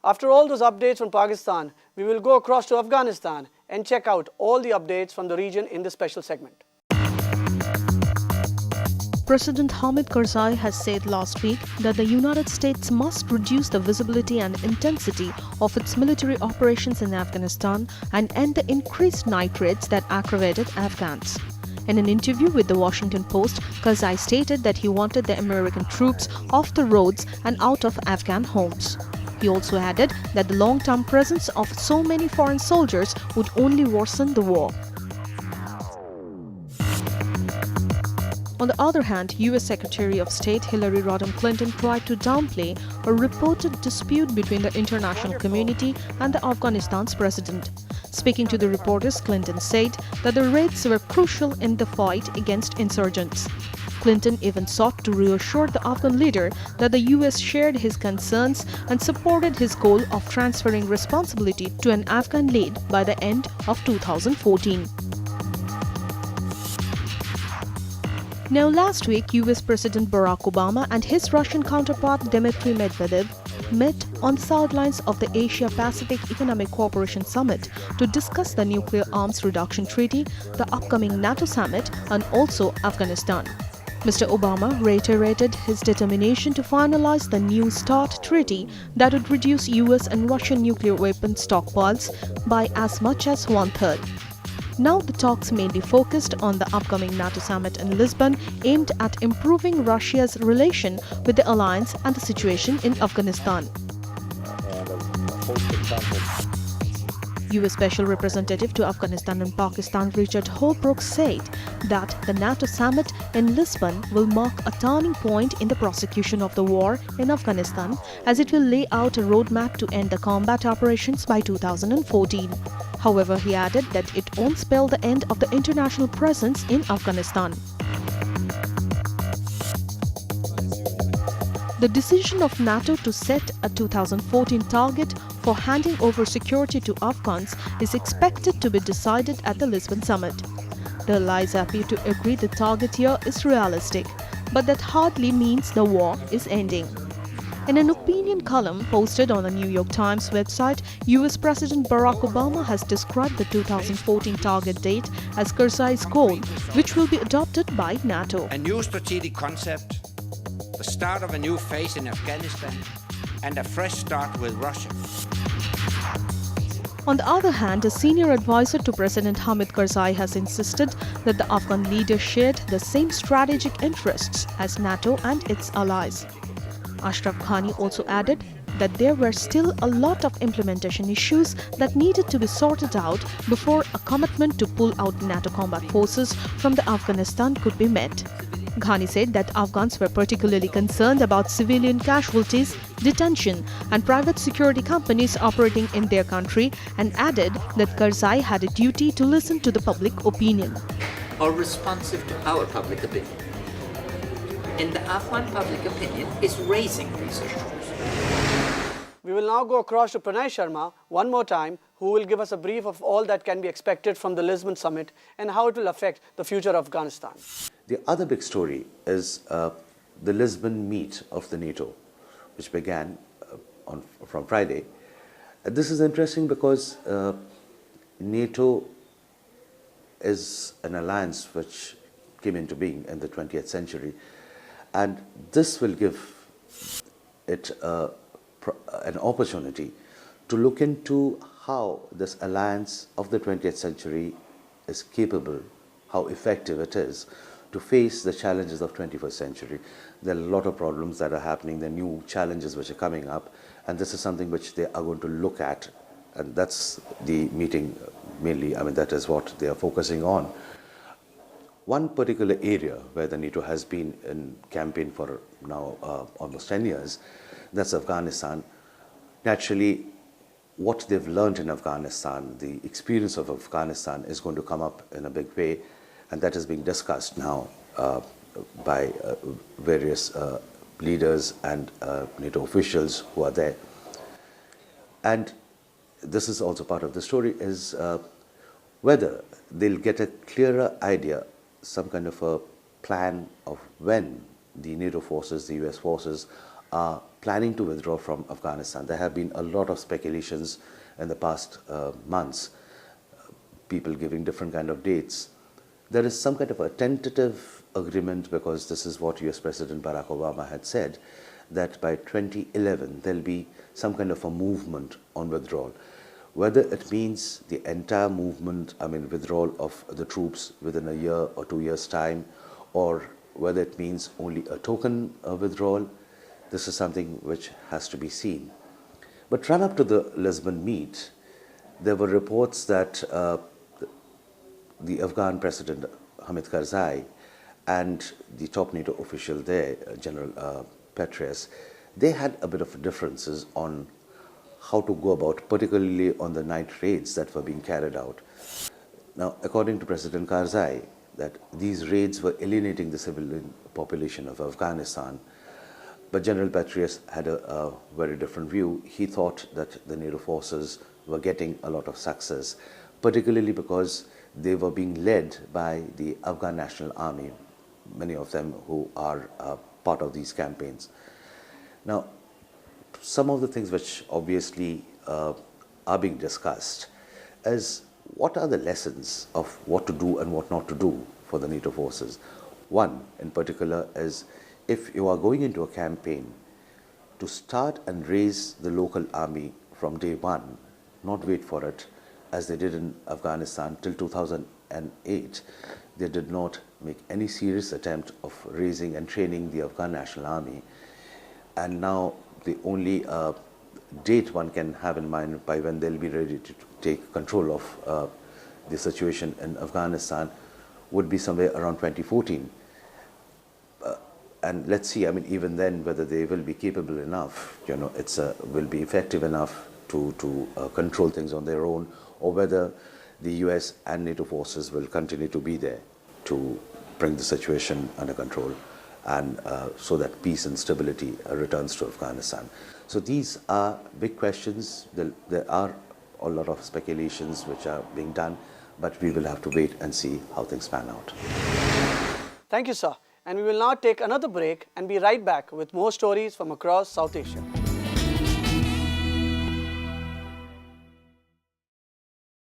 After all those updates from Pakistan, we will go across to Afghanistan and check out all the updates from the region in this special segment. President Hamid Karzai has said last week that the United States must reduce the visibility and intensity of its military operations in Afghanistan and end the increased night raids that aggravated Afghans. In an interview with the Washington Post, Karzai stated that he wanted the American troops off the roads and out of Afghan homes. He also added that the long-term presence of so many foreign soldiers would only worsen the war. On the other hand, U.S. Secretary of State Hillary Rodham Clinton tried to downplay a reported dispute between the international community and the Afghanistan's president. Speaking to the reporters, Clinton said that the raids were crucial in the fight against insurgents. Clinton even sought to reassure the Afghan leader that the U.S. shared his concerns and supported his goal of transferring responsibility to an Afghan lead by the end of 2014. Now, last week, US President Barack Obama and his Russian counterpart Dmitry Medvedev met on the sidelines of the Asia-Pacific Economic Cooperation Summit to discuss the nuclear arms reduction treaty, the upcoming NATO summit, and also Afghanistan. Mr. Obama reiterated his determination to finalize the New START treaty that would reduce US and Russian nuclear weapon stockpiles by as much as one-third. Now the talks mainly focused on the upcoming NATO summit in Lisbon, aimed at improving Russia's relation with the alliance and the situation in Afghanistan. U.S. Special Representative to Afghanistan and Pakistan Richard Holbrooke said that the NATO summit in Lisbon will mark a turning point in the prosecution of the war in Afghanistan, as it will lay out a roadmap to end the combat operations by 2014. However, he added that it won't spell the end of the international presence in Afghanistan. The decision of NATO to set a 2014 target for handing over security to Afghans is expected to be decided at the Lisbon summit. The allies appear to agree the target here is realistic, but that hardly means the war is ending. In an opinion column posted on the New York Times website, US President Barack Obama has described the 2014 target date as Karzai's goal, which will be adopted by NATO. A new strategic concept, the start of a new phase in Afghanistan, and a fresh start with Russia. On the other hand, a senior advisor to President Hamid Karzai has insisted that the Afghan leader shared the same strategic interests as NATO and its allies. Ashraf Ghani also added that there were still a lot of implementation issues that needed to be sorted out before a commitment to pull out NATO combat forces from the Afghanistan could be met. Ghani said that Afghans were particularly concerned about civilian casualties, detention, and private security companies operating in their country, and added that Karzai had a duty to listen to the public opinion. Are responsive to our public opinion. And the Afghan public opinion is raising these issues. We will now go across to Pranay Sharma one more time, who will give us a brief of all that can be expected from the Lisbon summit and how it will affect the future of Afghanistan. The other big story is the Lisbon meet of the NATO, which began from Friday. This is interesting because NATO is an alliance which came into being in the 20th century, and this will give it an opportunity to look into how this alliance of the 20th century is capable, how effective it is to face the challenges of 21st century. There are a lot of problems that are happening, there are new challenges which are coming up, and this is something which they are going to look at, and that's the meeting mainly, that is what they are focusing on. One particular area where the NATO has been in campaign for now almost 10 years, that's Afghanistan. Naturally, what they've learned in Afghanistan, the experience of Afghanistan is going to come up in a big way, and that is being discussed now by various leaders and NATO officials who are there. And this is also part of the story, is whether they'll get a clearer idea, some kind of a plan of when the NATO forces, the US forces, are planning to withdraw from Afghanistan. There have been a lot of speculations in the past months, people giving different kind of dates. There is some kind of a tentative agreement, because this is what US President Barack Obama had said, that by 2011 there'll be some kind of a movement on withdrawal. Whether it means the entire movement, withdrawal of the troops within a year or 2 years' time, or whether it means only a token withdrawal, this is something which has to be seen. But run up to the Lisbon meet, there were reports that the Afghan President Hamid Karzai and the top NATO official there, General Petraeus, they had a bit of differences on how to go about, particularly on the night raids that were being carried out. Now, according to President Karzai, that these raids were alienating the civilian population of Afghanistan. But General Petraeus had a very different view. He thought that the NATO forces were getting a lot of success, particularly because they were being led by the Afghan National Army, many of them who are part of these campaigns. Now, some of the things which obviously are being discussed is what are the lessons of what to do and what not to do for the NATO forces. One in particular is, if you are going into a campaign, to start and raise the local army from day one, not wait for it, as they did in Afghanistan till 2008. They did not make any serious attempt of raising and training the Afghan National Army. And now the only date one can have in mind by when they'll be ready to take control of the situation in Afghanistan would be somewhere around 2014. And let's see, even then, whether they will be capable enough, will be effective enough to control things on their own, or whether the US and NATO forces will continue to be there to bring the situation under control, and so that peace and stability returns to Afghanistan. So these are big questions. There are a lot of speculations which are being done, but we will have to wait and see how things pan out. Thank you, sir. And we will now take another break and be right back with more stories from across South Asia.